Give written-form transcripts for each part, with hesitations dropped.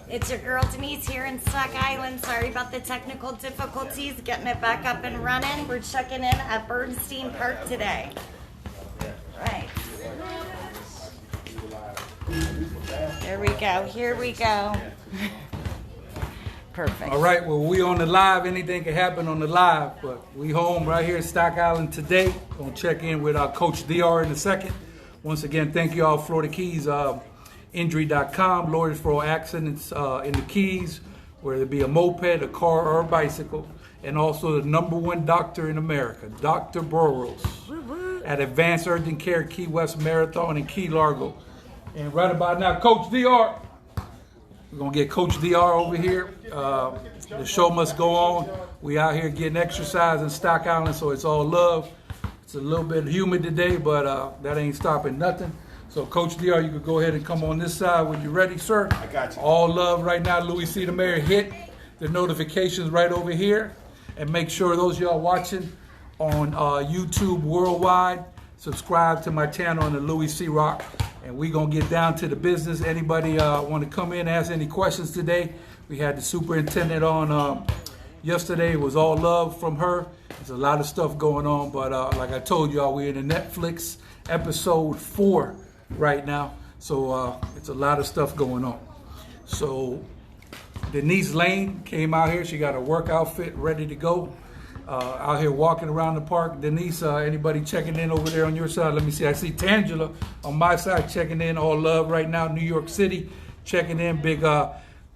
It's your girl Denise here in Stock Island. Sorry about the technical difficulties, getting it back up and running. We're checking in at Bernstein Park today. Right. There we go. Here we go. Perfect. All right, well, we on the live. Anything can happen on the live, but we home right here in Stock Island today. Gonna check in with our Coach DR in a second. Once again, thank you all, Florida Keys. Injury.com, lawyers for all accidents in the Keys, whether it be a moped, a car, or a bicycle. And also the #1 doctor in America, Dr. Burrows, at Advanced Urgent Care Key West Marathon in Key Largo. And right about now, Coach DR. We're going to get Coach DR over here. The show must go on. We out here getting exercise in Stock Island, so it's all love. It's a little bit humid today, but that ain't stopping nothing. So, Coach DR, you could go ahead and come on this side when you're ready, sir. I got you. All love right now. Louie C. the Mayor, hit the notifications right over here. And make sure those of y'all watching on YouTube worldwide, subscribe to my channel on the Louie C. Rock. And we're going to get down to the business. Anybody want to come in and ask any questions today? We had the superintendent on yesterday. It was all love from her. There's a lot of stuff going on. But like I told y'all, we're in the Netflix episode 4 right now. So it's a lot of stuff going on. So Denise Lane came out here. She got a work outfit ready to go. Out here walking around the park. Denise, anybody checking in over there on your side? Let me see. I see Tangela on my side checking in. All love right now. New York City checking in. Big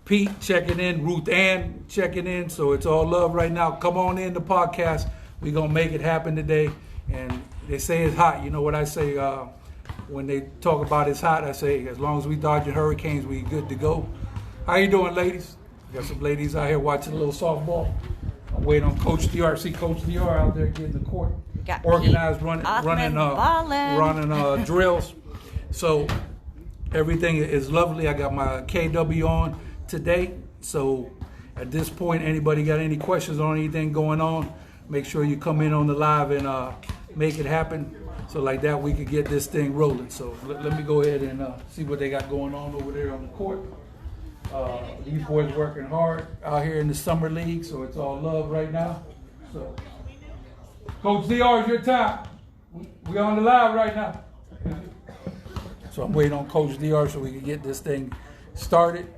Pete checking in. Ruth Ann checking in. So it's all love right now. Come on in the podcast. We're going to make it happen today. And they say it's hot. You know what I say? When they talk about it's hot, I say as long as we dodging hurricanes, we good to go. How you doing, ladies? Got some ladies out here watching a little softball. I'm waiting on Coach DR. See Coach DR out there getting the court organized, running drills. So everything is lovely. I got my KW on today. So at this point, anybody got any questions on anything going on, make sure you come in on the live and make it happen. So like that, we could get this thing rolling. So let me go ahead and see what they got going on over there on the court. These boys working hard out here in the summer league, so it's all love right now. So, Coach DR, it's your time. We on the live right now. So I'm waiting on Coach DR so we can get this thing started.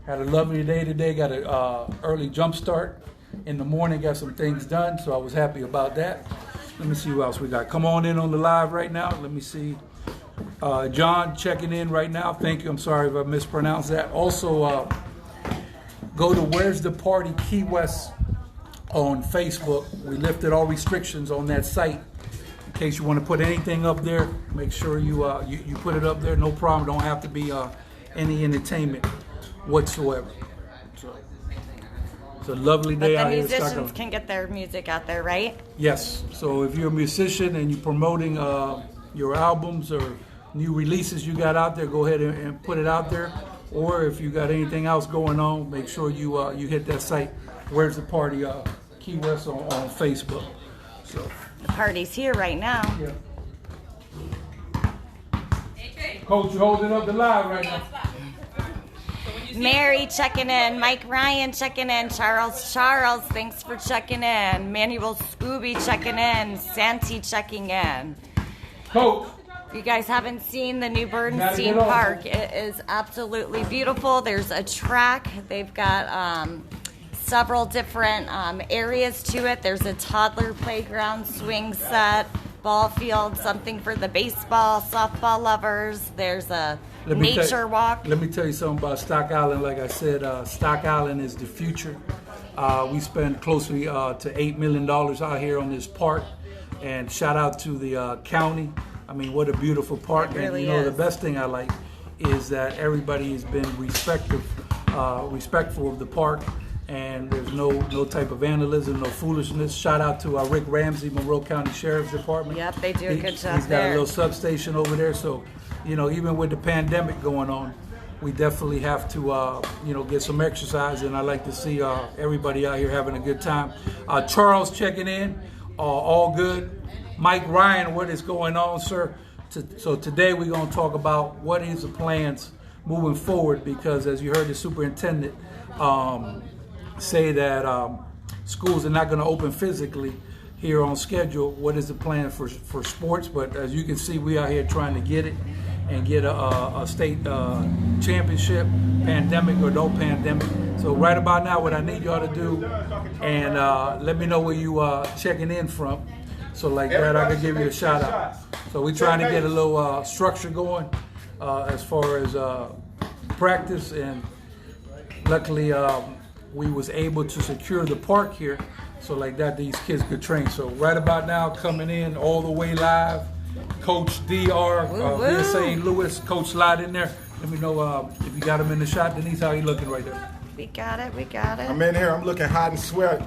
Had a lovely day today. Got an early jump start in the morning. Got some things done, so I was happy about that. Let me see who else we got. Come on in on the live right now. Let me see. John checking in right now. Thank you. I'm sorry if I mispronounced that. Also, go to Where's the Party Key West on Facebook. We lifted all restrictions on that site. In case you want to put anything up there, make sure you put it up there. No problem. Don't have to be any entertainment whatsoever. So, it's a lovely day out here. But the musicians can get their music out there, right? Yes. So if you're a musician and you're promoting your albums or new releases you got out there, go ahead and put it out there. Or if you got anything else going on, make sure you hit that site. Where's the Party Key West on Facebook. So the party's here right now. Yeah. Coach, you holding up the live right now. Mary checking in, Mike Ryan checking in, Charles, thanks for checking in, Manuel Scooby checking in, Santi checking in. Coach. If you guys haven't seen the new Bernstein Park, it is absolutely beautiful. There's a track. They've got several different areas to it. There's a toddler playground, swing set, ball field, something for the baseball, softball lovers. There's a nature walk. Let me tell you something about Stock Island. Like I said, Stock Island is the future. We spend closely to $8 million out here on this park. And shout out to the county. I mean, what a beautiful park. Really and you know, is. the best thing I like is that everybody has been respectful of the park. And there's no type of vandalism, no foolishness. Shout out to Rick Ramsey, Monroe County Sheriff's Department. Yep, they do a good job. He's got a little substation over there. So, you know, even with the pandemic going on, we definitely have to, get some exercise. And I like to see everybody out here having a good time. Charles checking in, all good. Mike Ryan, what is going on, sir? So today we're going to talk about what is the plans moving forward, because as you heard the superintendent say that schools are not going to open physically here on schedule. What is the plan for sports? But as you can see, we are here trying to get it and get a state championship, pandemic or no pandemic. So right about now, what I need y'all to do, and let me know where you checking in from. So like that, I can give you a shout out. So we're trying to get a little structure going as far as practice, and luckily we was able to secure the park here, so like that these kids could train. So right about now, coming in all the way live, Coach DR, via St. Louis. Coach, slide in there. Let me know if you got him in the shot. Denise, how you looking right there? We got it. We got it. I'm in here. I'm looking hot and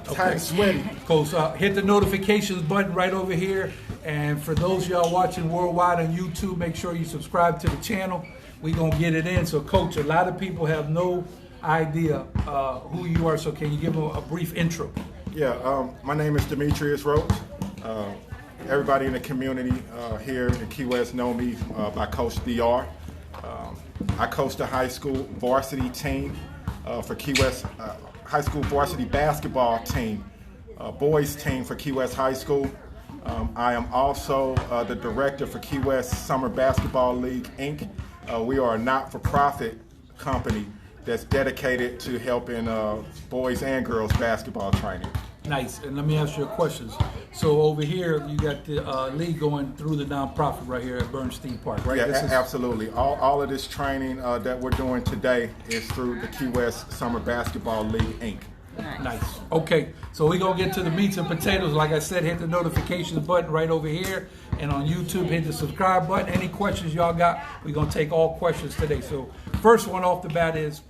hot and sweaty. Coach, hit the notifications button right over here. And for those y'all watching worldwide on YouTube, make sure you subscribe to the channel. We're going to get it in. So, Coach, a lot of people have no idea who you are. So can you give them a brief intro? Yeah, my name is Demetrius Roach. Everybody in the community here in Key West know me by Coach DR. I coach the high school varsity team for Key West, high school varsity basketball team, boys team for Key West High School. I am also the director for Key West Summer Basketball League, Inc. We are a not-for-profit company that's dedicated to helping boys and girls basketball training. Nice. And let me ask you a question. So over here, you got the league going through the nonprofit right here at Bernstein Park, right? Yeah, absolutely. All of this training that we're doing today is through the Key West Summer Basketball League, Inc. Nice. Okay, so we're going to get to the meats and potatoes. Like I said, hit the notifications button right over here. And on YouTube, hit the subscribe button. Any questions y'all got, we're going to take all questions today. So first one off the bat is,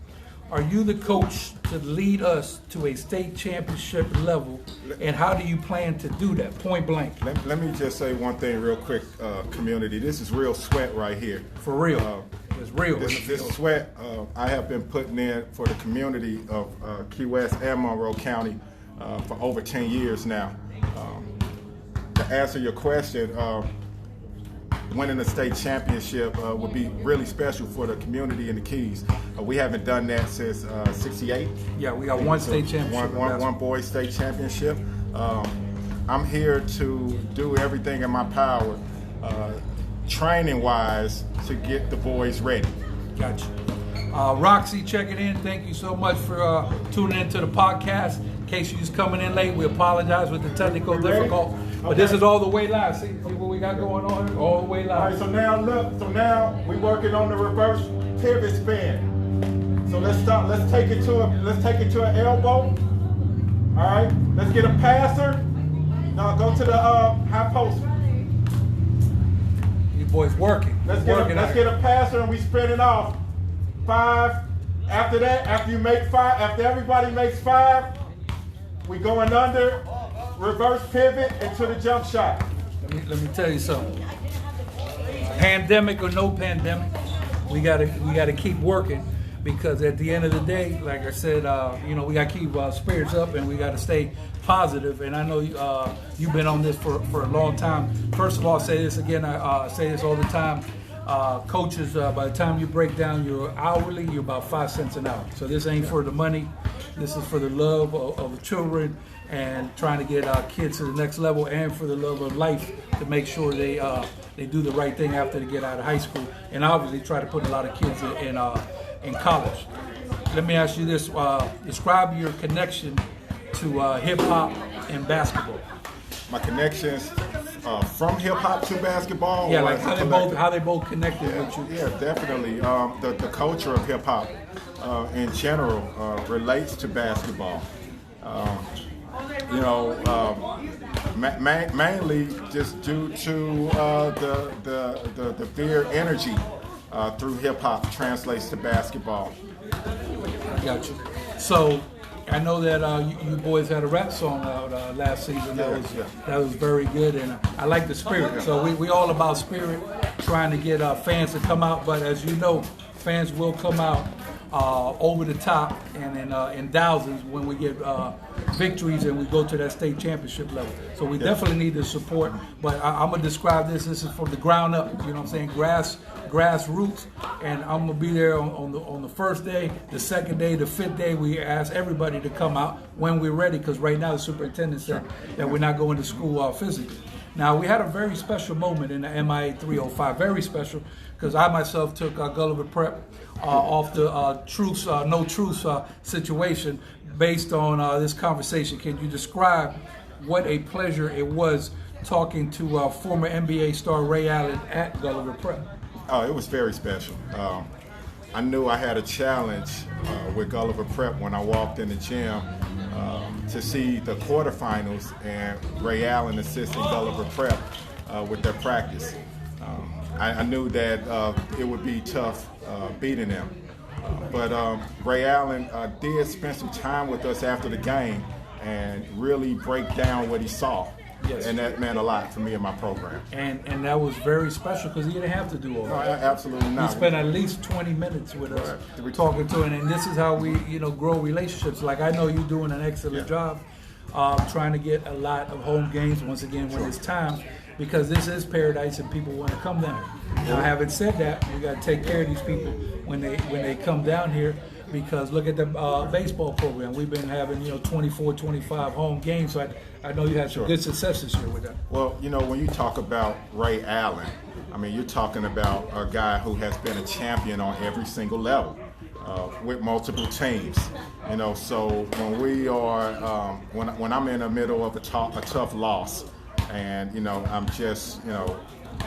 are you the coach to lead us to a state championship level, and how do you plan to do that, point blank? Let me just say one thing real quick, community. This is real sweat right here. For real. It's real. This sweat I have been putting in for the community of Key West and Monroe County for over 10 years now. To answer your question, winning a state championship would be really special for the community in the Keys. We haven't done that since '68. Yeah, we got one state championship. One boys state championship. I'm here to do everything in my power, training-wise, to get the boys ready. Gotcha. Roxy checking in. Thank you so much for tuning into the podcast. In case you're just coming in late, we apologize with the technical difficulty. But this is all the way live. See what we got going on here? All the way live. All right, so now look. So now we're working on the reverse pivot spin. So let's start. Let's take it to an elbow. All right. Let's get a passer. Now go to the high post. You boys working. Let's get a passer and we spin it off. 5. After that, after you make 5, after everybody makes 5, we going under. Reverse pivot into the jump shot. Let me tell you something. Pandemic or no pandemic, we gotta keep working, because at the end of the day, like I said, we gotta keep spirits up and we gotta stay positive. And I know you've been on this for a long time. First of all, I'll say this again. I say this all the time. Coaches, by the time you break down your hourly, you're about 5 cents an hour. So this ain't for the money. This is for the love of children and trying to get our kids to the next level, and for the love of life, to make sure they do the right thing after they get out of high school, and obviously try to put a lot of kids in college. Let me ask you this: describe your connection to hip hop and basketball. My connections from hip hop to basketball. Yeah, like how they both connected with you. Yeah, definitely. The culture of hip hop in general relates to basketball. Mainly just due to the fear energy through hip hop translates to basketball. I got you. So I know that you boys had a rap song out last season. That was very good, and I like the spirit. So we all about spirit, trying to get fans to come out. But as you know, fans will come out over the top and in thousands when we get victories and we go to that state championship level. So we definitely need the support. But I'm gonna describe this. This is from the ground up. You know what I'm saying? grassroots, and I'm gonna be there on the first day, the second day, the fifth day. We ask everybody to come out when we're ready, because right now the superintendent said that we're not going to school physically. Now, we had a very special moment in the MIA 305, very special, because I myself took Gulliver Prep off the truce, no truce situation based on this conversation. Can you describe what a pleasure it was talking to former NBA star Ray Allen at Gulliver Prep? Oh, it was very special. I knew I had a challenge with Gulliver Prep when I walked in the gym to see the quarterfinals and Ray Allen assisting Gulliver Prep with their practice. I knew that it would be tough beating them. But Ray Allen did spend some time with us after the game and really break down what he saw. Yes. And that meant a lot for me and my program. And that was very special because he didn't have to do all No, that. absolutely not. He spent at least 20 minutes with us Right. talking to him, and this is how we, grow relationships. Like, I know you're doing an excellent job trying to get a lot of home games once again when it's time, because this is paradise and people want to come down. Now, having said that, we got to take care of these people when they come down here, because look at the baseball program. We've been having 24, 25 home games, so I know you had some good success this year with that. Well, when you talk about Ray Allen, I mean, you're talking about a guy who has been a champion on every single level with multiple teams. So when we are, when I'm in the middle of a tough loss, and I'm just,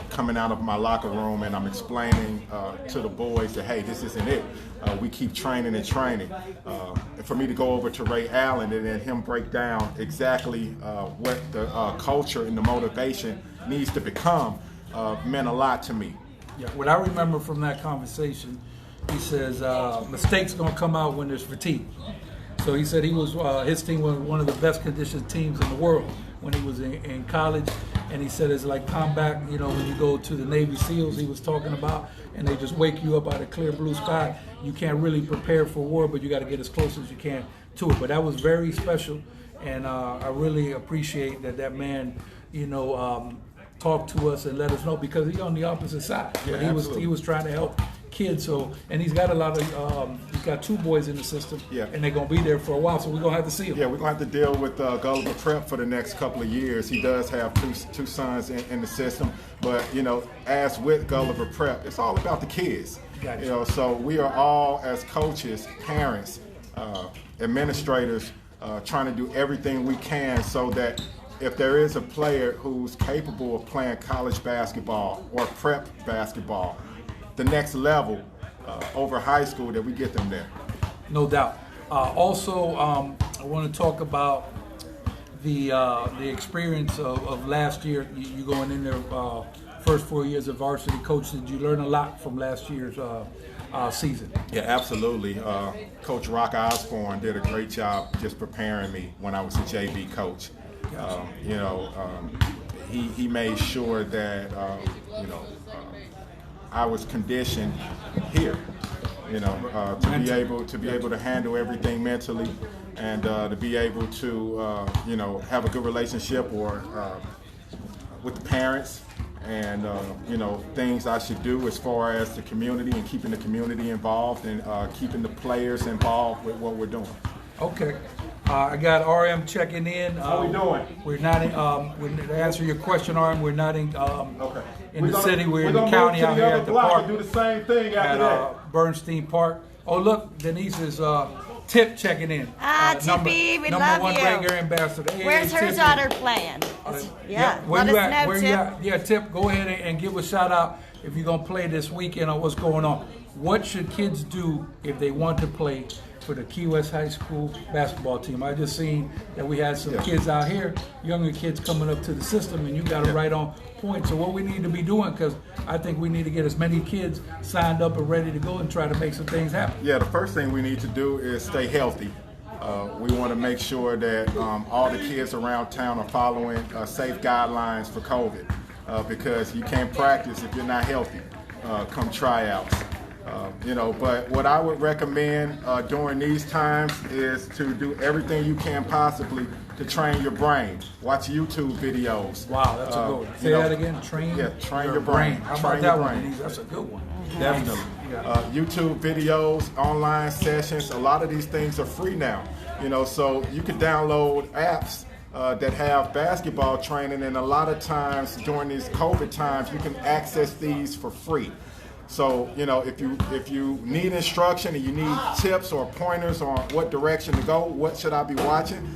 coming out of my locker room and I'm explaining to the boys that, hey, this isn't it. We keep training and training. And for me to go over to Ray Allen and then him break down exactly what the culture and the motivation needs to become meant a lot to me. Yeah, what I remember from that conversation, he says mistakes gonna come out when there's fatigue. So he said his team was one of the best conditioned teams in the world when he was in college, and he said it's like combat, when you go to the Navy SEALs he was talking about, and they just wake you up out of clear blue sky. You can't really prepare for war, but you got to get as close as you can to it. But that was very special, and I really appreciate that man, talked to us and let us know, because he's on the opposite side. Yeah, But he was trying to help kids. So, and he's got a lot of he's got 2 boys in the system, and they're gonna be there for a while. So we're gonna have to see him. Yeah, we're gonna have to deal with Gulliver Prep for the next couple of years. He does have two sons in the system, but as with Gulliver Prep, it's all about the kids. Gotcha. So we are all, as coaches, parents, administrators, trying to do everything we can so that if there is a player who's capable of playing college basketball or prep basketball, the next level over high school, that we get them there. No doubt. Also, I want to talk about the experience of last year. You going in there first 4 years of varsity coach. Did you learn a lot from last year's season? Yeah, absolutely. Coach Rock Osborne did a great job just preparing me when I was a JV coach. He made sure that I was conditioned here, to be able to handle everything mentally, and to be able to have a good relationship with the parents, and things I should do as far as the community and keeping the community involved, and keeping the players involved with what we're doing. Okay. I got RM checking in. How we doing? We're not to answer your question, RM. We're not in the city. We're in the gonna county move to out the here other at the block park. and do the same thing after at Bernstein Park. Oh, look, Denise is Tip checking in. Tippy, we number love 1 you. Great Gary ambassador. Hey, Where's her Tippy. daughter playing? Where let you us at? know, Where Tip. you at? Yeah, Tip, go ahead and give a shout out if you're gonna play this weekend or what's going on. What should kids do if they want to play for the Key West High School basketball team? I just seen that we had some kids out here, younger kids coming up to the system, and you got them right on point. So what we need to be doing, because I think we need to get as many kids signed up and ready to go and try to make some things happen. Yeah, the first thing we need to do is stay healthy. We want to make sure that all the kids around town are following safe guidelines for COVID, because you can't practice if you're not healthy come tryouts. But what I would recommend during these times is to do everything you can possibly to train your brain. Watch YouTube videos. Wow, that's a good one. Say that again. Train your brain. How about that one, Denise? That's a good one. Definitely. YouTube videos, online sessions. A lot of these things are free now. So you can download apps that have basketball training, and a lot of times during these COVID times, you can access these for free. So, if you need instruction and you need tips or pointers on what direction to go, what should I be watching,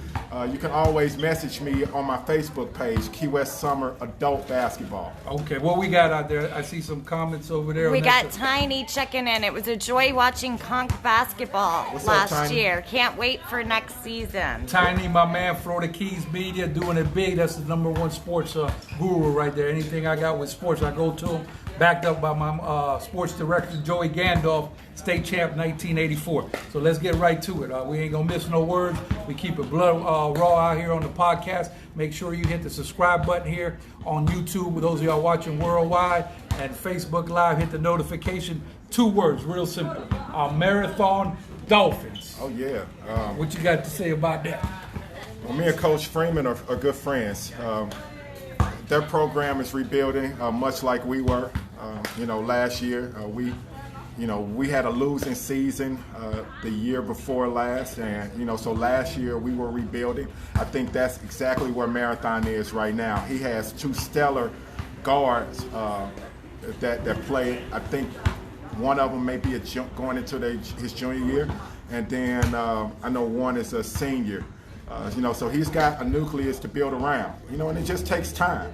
you can always message me on my Facebook page, Key West Summer Adult Basketball. Okay, what we got out there? I see some comments over there. We got Tiny checking in. It was a joy watching Conch basketball last year. Can't wait for next season. Tiny, my man, Florida Keys Media, doing it big. That's the #1 sports guru right there. Anything I got with sports, I go to him. Backed up by my sports director, Joey Gandolf, state champ 1984. So let's get right to it. We ain't gonna miss no words. We keep it blood raw out here on the podcast. Make sure you hit the subscribe button here on YouTube. For those of y'all watching worldwide, and Facebook Live, hit the notification. 2 words, real simple. Marathon Dolphins. Oh yeah. What you got to say about that? Well, me and Coach Freeman are good friends. Their program is rebuilding, much like we were. Last year we had a losing season the year before last, and so last year we were rebuilding. I think that's exactly where Marathon is right now. He has 2 stellar guards that play. I think one of them may be going into his junior year, and then I know one is a senior. So he's got a nucleus to build around. And it just takes time.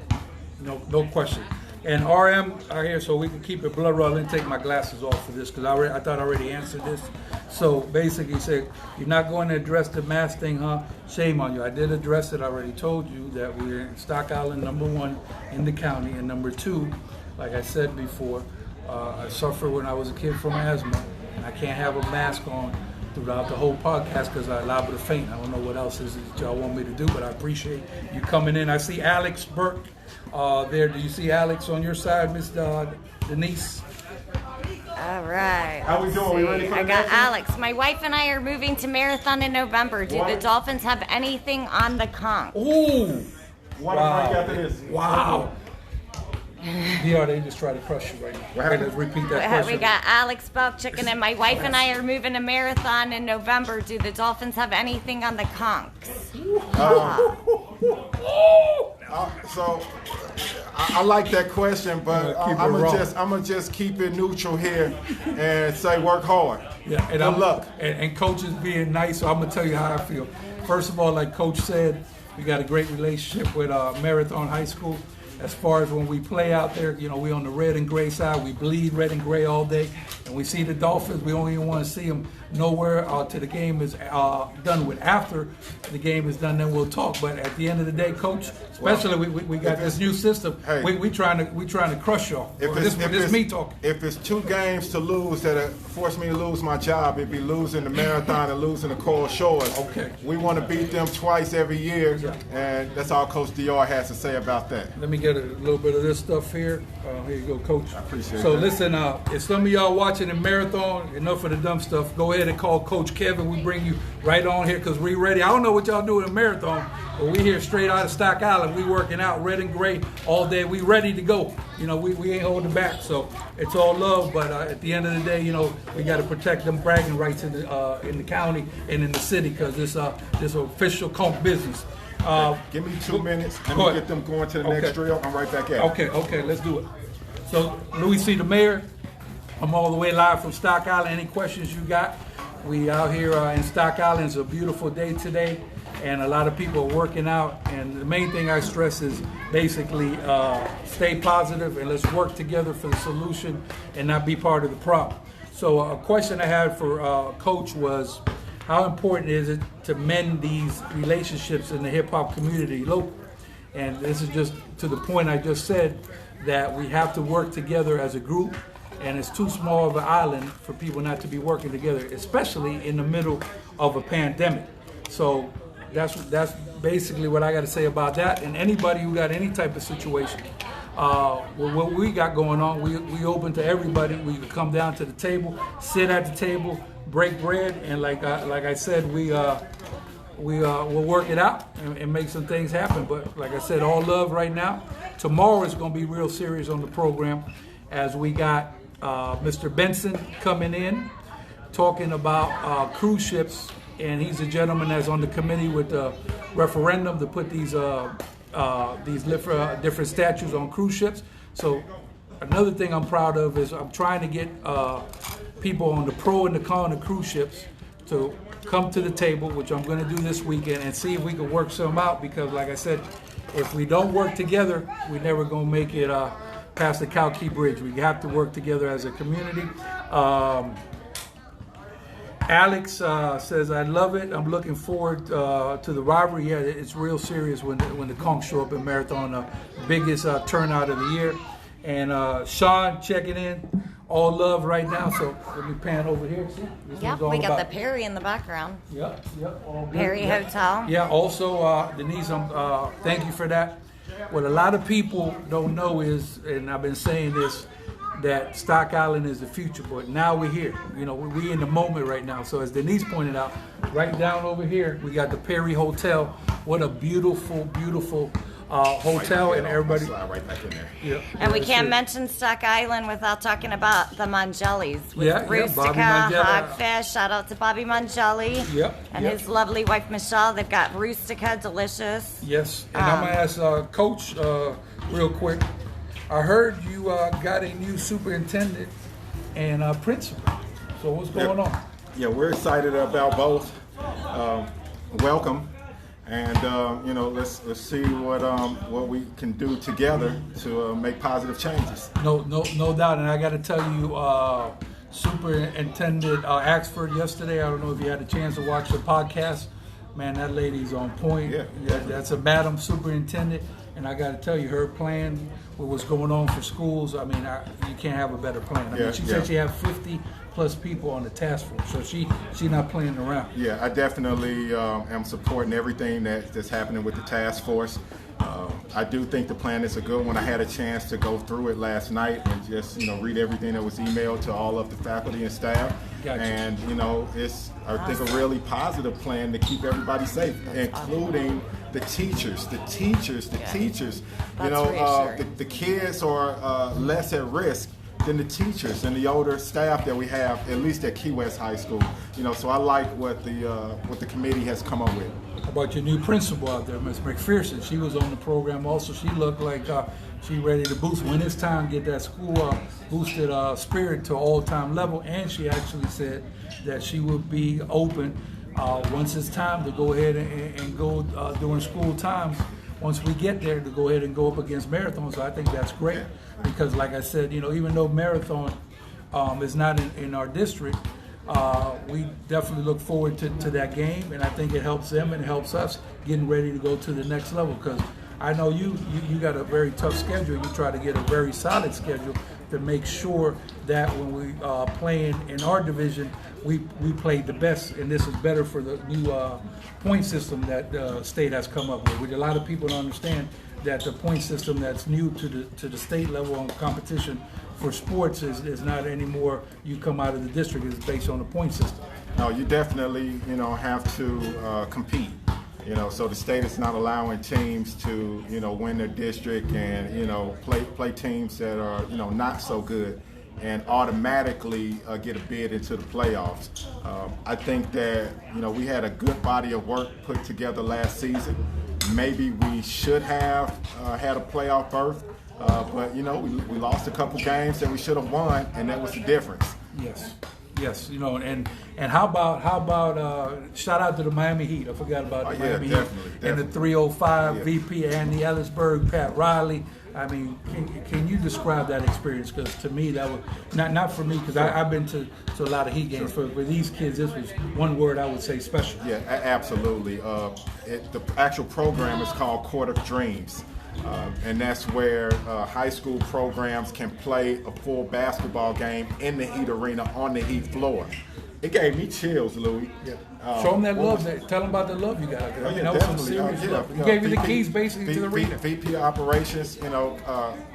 No question. And RM are here so we can keep it blood raw. Let me take my glasses off for this because I thought I already answered this. So basically, say you're not going to address the mask thing, huh? Shame on you. I did address it. I already told you that we're in Stock Island, #1 in the county, and #2, like I said before, I suffered when I was a kid from asthma, and I can't have a mask on throughout the whole podcast because I liable to faint. I don't know what else is that y'all want me to do, but I appreciate you coming in. I see Alex Burke there. Do you see Alex on your side, Miss Denise? All right. How we doing? We ready for the I got next one? Alex. My wife and I are moving to Marathon in November. Do the Dolphins have anything on the Conch? Ooh! One break after this. Wow! DR, they just try to crush you right now. Okay, let's repeat that question. We got Alex Buck checking in. My wife and I are moving to Marathon in November. Do the Dolphins have anything on the Conchs? So I like that question, but I'm gonna just keep it neutral here and say work hard. Yeah, and Good luck. And Coach is being nice, so I'm gonna tell you how I feel. First of all, like Coach said, we got a great relationship with Marathon High School. As far as when we play out there, we on the red and gray side. We bleed red and gray all day. And we see the Dolphins, we don't even want to see them nowhere till the game is done with. After the game is done, then we'll talk. But at the end of the day, Coach, especially we got this new system. Hey, we trying to crush y'all. This me talking. If it's 2 games to lose that force me to lose my job, it'd be losing the Marathon and losing the Coral Shores. Okay. We want to beat them twice every year, and that's all Coach DR has to say about that. Let me get a little bit of this stuff here. Here you go, Coach. I appreciate So that. listen, if some of y'all watching the Marathon, enough of the dumb stuff, go ahead and call Coach Kevin. We bring you right on here because we ready. I don't know what y'all do in the Marathon, but we here straight out of Stock Island. We working out red and gray all day. We ready to go. We ain't holding back. So it's all love, but at the end of the day, we got to protect them bragging rights in the county and in the city because this official Conch business. Give me 2 minutes. Let me get them going to the next drill. I'm right back at it. Okay, let's do it. So, Louie C. the Mayor, I'm all the way live from Stock Island. Any questions you got? We out here in Stock Island. It's a beautiful day today, and a lot of people are working out. And the main thing I stress is basically stay positive and let's work together for the solution and not be part of the problem. So, a question I had for Coach was, how important is it to mend these relationships in the hip-hop community locally? And this is just to the point I just said, that we have to work together as a group, and it's too small of an island for people not to be working together, especially in the middle of a pandemic. So that's basically what I got to say about that. And anybody who got any type of situation, what we got going on, we open to everybody. We can come down to the table, sit at the table, break bread, and like I said, we'll work it out and make some things happen. But like I said, all love right now. Tomorrow is going to be real serious on the program, as we got Mr. Benson coming in, talking about cruise ships, and he's a gentleman that's on the committee with the referendum to put these different statutes on cruise ships. So another thing I'm proud of is I'm trying to get people on the pro and the con of cruise ships to come to the table, which I'm going to do this weekend, and see if we can work some out, because like I said, if we don't work together, we're never going to make it past the Cow Key Bridge. We have to work together as a community. Alex says, I love it. I'm looking forward to the rivalry. Yeah, it's real serious when the Conchs show up in Marathon, the biggest turnout of the year. And Sean checking in. All love right now. So let me pan over here. See? Yep, we got the Perry in the background. Yep, all good. Perry Hotel. Yeah, also, Denise, thank you for that. What a lot of people don't know is, and I've been saying this, that Stock Island is the future, but now we're here. You know, we're in the moment right now. So as Denise pointed out, right down over here, we got the Perry Hotel. What a beautiful, beautiful hotel, and everybody. Right back in there. Yeah, And we can't mention Stock Island without talking about the Mangellis with Bobby Rustica, Mangelli. Hogfish. Shout out to Bobby Mangelli. Yep, And yep. his lovely wife Michelle. They've got Rustica, delicious. Yes, and I'm gonna ask Coach real quick. I heard you got a new superintendent and principal. So what's going on? Yeah, we're excited about both. Welcome, and let's see what we can do together to make positive changes. No doubt. And I got to tell you, Superintendent Axford yesterday. I don't know if you had a chance to watch the podcast. Man, that lady's on point. Yeah. That's a Madam Superintendent. And I got to tell you, her plan, what was going on for schools, I mean, you can't have a better plan. I mean, she said she had 50 plus people on the task force, so she's not playing around. Yeah, I definitely am supporting everything that's happening with the task force. I do think the plan is a good one. I had a chance to go through it last night and just read everything that was emailed to all of the faculty and staff. Gotcha. And it's I think a really positive plan to keep everybody safe, including the teachers. The teachers. The kids are less at risk than the teachers and the older staff that we have, at least at Key West High School. So I like what the committee has come up with. How about your new principal out there, Ms. McPherson? She was on the program also. She looked like she ready to boost when it's time to get that school boosted spirit to all-time level. And she actually said that she would be open once it's time to go ahead and go during school times. Once we get there, to go ahead and go up against Marathon. So I think that's great because, like I said, even though Marathon is not in our district, we definitely look forward to that game, and I think it helps them and it helps us getting ready to go to the next level. Because I know you got a very tough schedule. You try to get a very solid schedule to make sure that when we playing in our division, we play the best, and this is better for the new point system that the state has come up with. Which a lot of people don't understand that the point system that's new to the state level on competition for sports is not anymore you come out of the district. It's based on the point system. No, you definitely have to compete. So the state is not allowing teams to win their district and play teams that are not so good and automatically get a bid into the playoffs. I think that we had a good body of work put together last season. Maybe we should have had a playoff berth, but we lost a couple games that we should have won, and that was the difference. Yes, and how about shout out to the Miami Heat. I forgot about the Miami Heat and the 305 VP Andy Ellisberg, Pat Riley. I mean, can you describe that experience? Because to me, that was not for me, because I've been to a lot of Heat games. For these kids, this was one word I would say: special. Yeah, absolutely. The actual program is called Court of Dreams. And that's where high school programs can play a full basketball game in the Heat arena on the Heat floor. it gave me chills, Louie. Yeah. Show them that love. Tell them about the love you got. Oh, yeah, that was some definitely. serious love. He gave you the keys basically to the arena. VP Operations,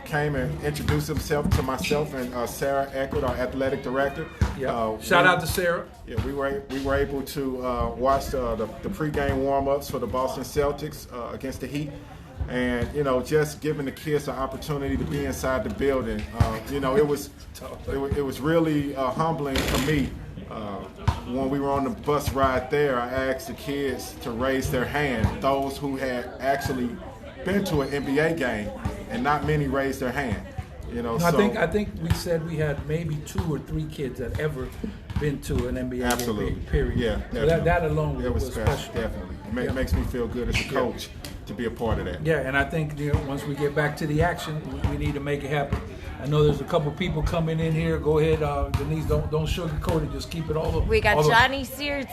came and introduced himself to myself and Sarah Eckert, our athletic director. Yeah. Shout out to Sarah. Yeah, we were able to watch the pregame warm-ups for the Boston Celtics against the Heat. And just giving the kids an opportunity to be inside the building, it was really humbling for me. When we were on the bus ride there, I asked the kids to raise their hand, those who had actually been to an NBA game, and not many raised their hand. I think we said we had maybe 2 or 3 kids that ever been to an NBA absolutely. game. Period. Yeah, so that alone was special. Definitely, it makes me feel good as a coach to be a part of that. Yeah, and I think once we get back to the action, we need to make it happen. I know there's a couple people coming in here. Go ahead, Denise. Don't sugarcoat it. Just keep it all. We got Johnny Sears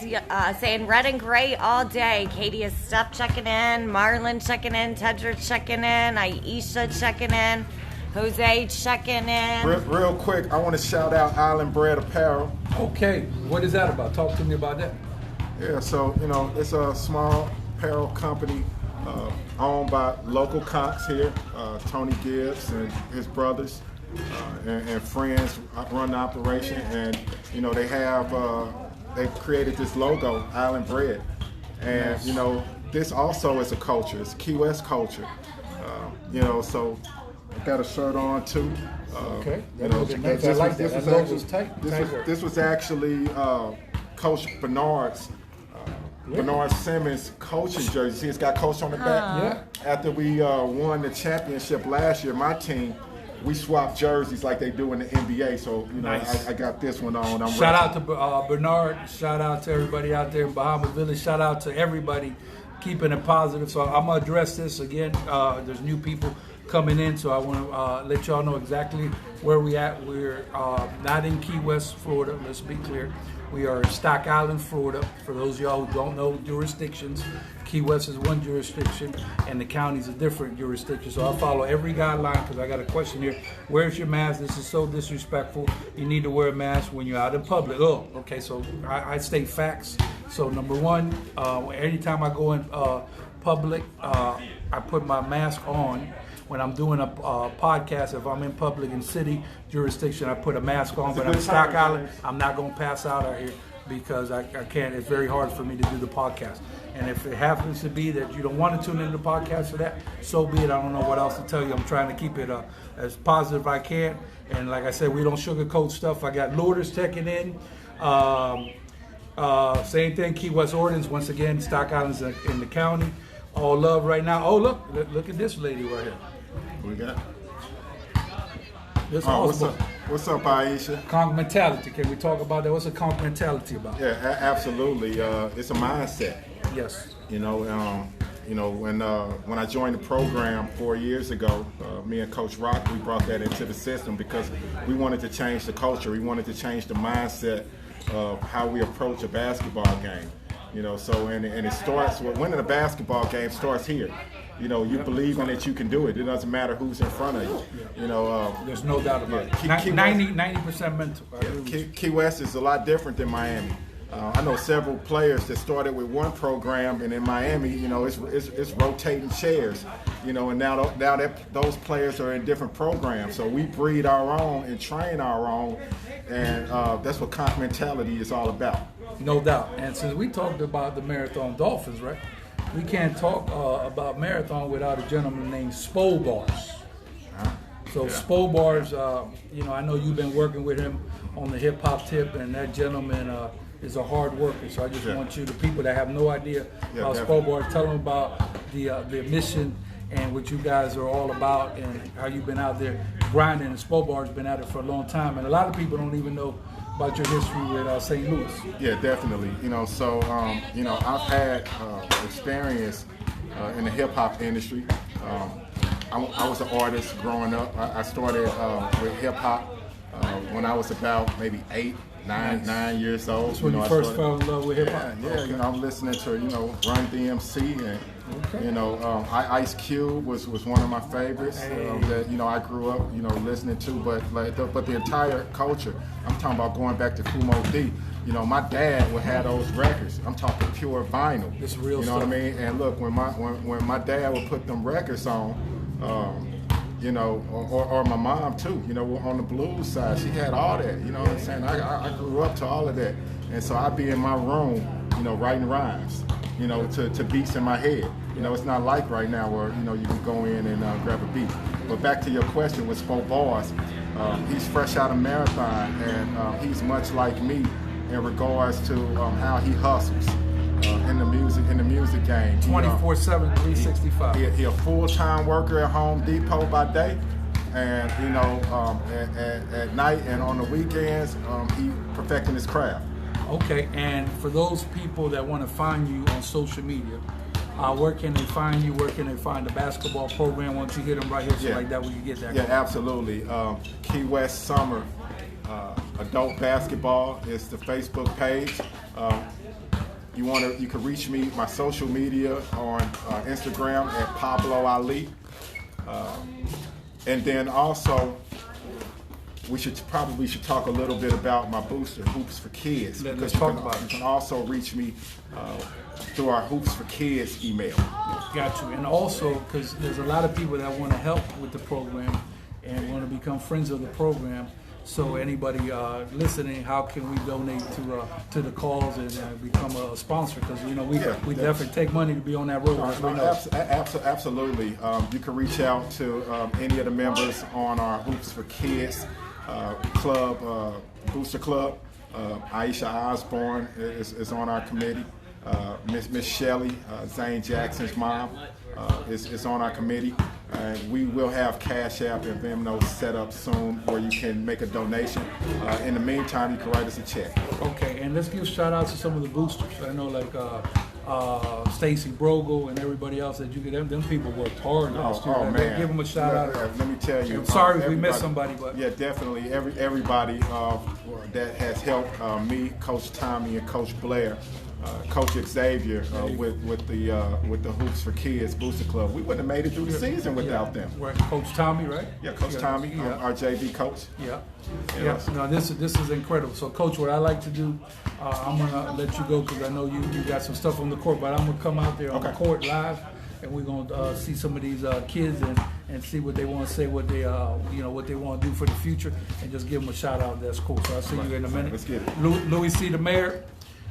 saying red and gray all day. Katie is Steph checking in. Marlon checking in. Tedra checking in. Aisha checking in. Jose checking in. Real quick, I want to shout out Island Bread Apparel. Okay, what is that about? Talk to me about that. Yeah, so it's a small apparel company owned by local conks here, Tony Gibbs and his brothers and friends run the operation, and they've created this logo, Island Bread, and this also is a culture. It's Key West culture, so I got a shirt on too. Okay, I like that. That logo's tight. This was actually Coach Bernard's. Really? Bernard Simmons coaching jersey. See, it's got coach on the back. Yeah. After we won the championship last year, my team, we swapped jerseys like they do in the NBA. So nice. I got this one on. Shout out to Bernard. Shout out to everybody out there in Bahamas Village. Shout out to everybody keeping it positive. So I'm gonna address this again. There's new people coming in, so I want to let y'all know exactly where we at. We're not in Key West, Florida. Let's be clear. We are in Stock Island, Florida. For those of y'all who don't know jurisdictions, Key West is one jurisdiction and the county's a different jurisdiction. So I'll follow every guideline because I got a question here. Where's your mask? This is so disrespectful. You need to wear a mask when you're out in public. Oh, okay, so I state facts. So number one, anytime I go in public, I put my mask on. When I'm doing a podcast, if I'm in public in city jurisdiction, I put a mask on. But I'm in Stock Island, I'm not going to pass out here because I can't. It's very hard for me to do the podcast. And if it happens to be that you don't want to tune into the podcast for that, so be it. I don't know what else to tell you. I'm trying to keep it as positive as I can. And like I said, we don't sugarcoat stuff. I got Lourdes checking in. Same thing, Key West Ordinance. Once again, Stock Island's in the county. All love right now. Oh, look at this lady right here. What we got? This what's up, Aisha? Conk mentality. Can we talk about that? What's a conk mentality about? Yeah, absolutely. It's a mindset. Yes. When I joined the program 4 years ago, me and Coach Rock, we brought that into the system because we wanted to change the culture. We wanted to change the mindset of how we approach a basketball game. And it starts with winning a basketball game starts here. You believe in that you can do it. It doesn't matter who's in front of you. There's no doubt about it. 90% mental. Key West is a lot different than Miami. I know several players that started with one program, and in Miami, it's rotating chairs. And now that those players are in different programs, so we breed our own and train our own, and that's what conk mentality is all about. No doubt. And since we talked about the Marathon Dolphins, right? We can't talk about Marathon without a gentleman named Spobars. So Spobars, I know you've been working with him on the hip hop tip, and that gentleman is a hard worker. So I just want you, the people that have no idea about Spobars, tell them about the mission and what you guys are all about and how you've been out there grinding. And Spobar's been at it for a long time, and a lot of people don't even know about your history with St. Louis. Yeah, definitely. I've had experience in the hip hop industry. I was an artist growing up. I started with hip hop when I was about maybe 9 years old. That's when you first fell in love with hip hop. Yeah. I'm listening to Run DMC and Ice Cube was one of my favorites that I grew up listening to. But the entire culture. I'm talking about going back to Kumo D. you know, my dad would have those records. I'm talking pure vinyl. It's real You know stuff. what I mean? And look, when my dad would put them records on, you know, or my mom too, you know, on the blues side, she had all that. You know what I'm saying? I grew up to all of that, and so I'd be in my room, you know, writing rhymes, you know, to beats in my head. You know, it's not like right now where, you know, you can go in and grab a beat. But back to your question with Spoke Bars, he's fresh out of Marathon, and he's much like me in regards to how he hustles in the music game. 24/7, 365. He a full-time worker at Home Depot by day, and you know, at night and on the weekends, he perfecting his craft. Okay, and for those people that want to find you on social media, where can they find you? Where can they find the basketball program? Why don't you hit them right here so like that we can get that Yeah, going? absolutely. Key West Summer Adult Basketball is the Facebook page. You can reach me, my social media on Instagram at Pablo Ali. And then also, we should talk a little bit about my booster, Hoops for Kids. Let's talk about it. You can also reach me through our Hoops for Kids email. Got you. And also, because there's a lot of people that want to help with the program and want to become friends of the program. So anybody listening, how can we donate to the cause and become a sponsor? Because you know we definitely take money to be on that road. Absolutely. You can reach out to any of the members on our Hoops for Kids club, Booster Club. Aisha Osborne is on our committee. Miss Shelley, Zane Jackson's mom, is on our committee. We will have Cash App and Venmo set up soon where you can make a donation. In the meantime, you can write us a check. Okay, and let's give shout outs to some of the boosters. I know like Stacy Brogel and everybody else that you get. Them people worked hard last year. Man. Give them a shout out. Let me tell you. I'm sorry if we missed somebody, but yeah, definitely everybody that has helped me, Coach Tommy, and Coach Blair. Coach Xavier with the Hoops for Kids Booster Club. We wouldn't have made it through the season without them. Right. Coach Tommy, right? Yeah, Coach Tommy, our JV coach. Yeah. No, this is incredible. So, Coach, what I like to do, I'm gonna let you go because I know you got some stuff on the court, but I'm gonna come out there on the court live, and we're gonna see some of these kids and see what they want to say, what they what they want to do for the future, and just give them a shout out. That's cool. So I'll see you in a minute. Let's get it. Louie C. the Mayor.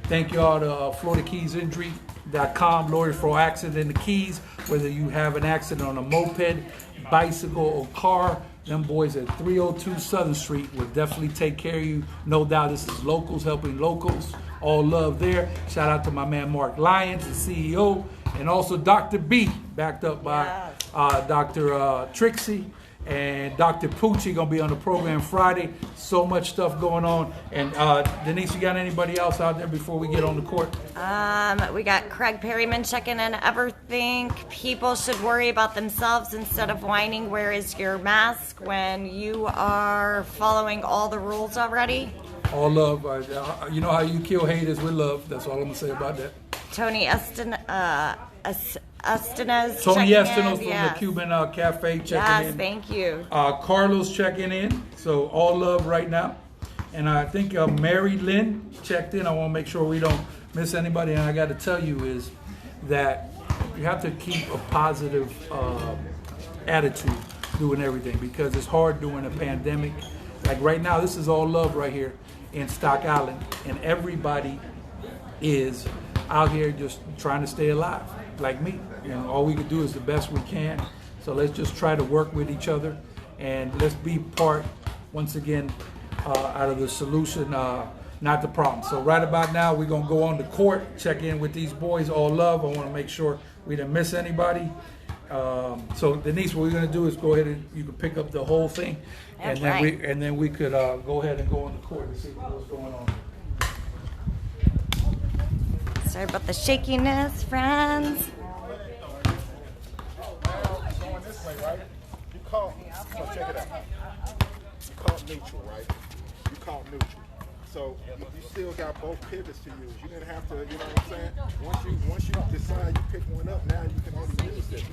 Thank you all to FloridaKeysInjury.com, lawyers for accident in the Keys. Whether you have an accident on a moped, bicycle, or car, them boys at 302 Southern Street will definitely take care of you. No doubt this is locals helping locals. All love there. Shout out to my man Mark Lyons, the CEO, and also Dr. B, backed up by Dr. Trixie. And Dr. Pucci gonna be on the program Friday. So much stuff going on. And Denise, you got anybody else out there before we get on the court? We got Craig Perryman checking in. Ever think people should worry about themselves instead of whining? Where is your mask when you are following all the rules already? All love. You know how you kill haters with love. That's all I'm gonna say about that. Tony Estenes Tony checking Estenes in. from the Cuban Cafe checking Yes, in. thank you. Carlos checking in. So all love right now. And I think Mary Lynn checked in. I want to make sure we don't miss anybody. And I got to tell you is that you have to keep a positive attitude doing everything because it's hard during a pandemic. Like right now, this is all love right here in Stock Island. And everybody is out here just trying to stay alive, like me. You know, all we can do is the best we can. So let's just try to work with each other and let's be part, once again, out of the solution, not the problem. So right about now, we're gonna go on the court, check in with these boys, all love. I wanna make sure we didn't miss anybody. So Denise, what we're gonna do is go ahead and you can pick up the whole thing. That's and then we could go ahead and go on the court and see what's going on. Sorry about the shakiness, friends. Going this way, right? You caught, so check it out. You caught neutral, right? You caught neutral. So you still got both pivots to use. You didn't have to, you know what I'm saying? Once you decide you pick one up, now you can only use it.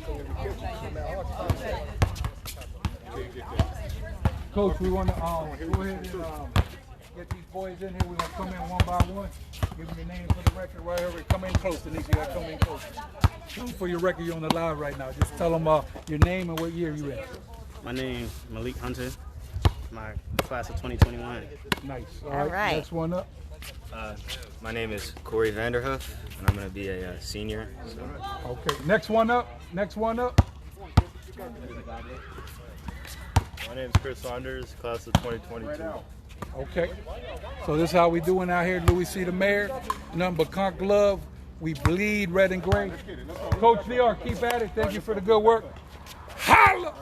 So when you pick it, now all the time. Coach, we want to go ahead and Get these boys in here. We're gonna come in one by one. Give them your name for the record right here. Come in close, Denise. You gotta come in close. Tell them for your record you're on the live right now. Just tell them your name and what year you in. My name is Malik Hunter. My class of 2021. Nice. All right. Next one up. My name is Corey Vanderhoof, and I'm going to be a senior. So. Okay. Next one up. Next one up. My name is Chris Saunders, class of 2022. Okay. So this is how we doing out here, Louie C. the Mayor. Nothing but conch love. We bleed red and gray. Coach DR, keep at it. Thank you for the good work. Holla!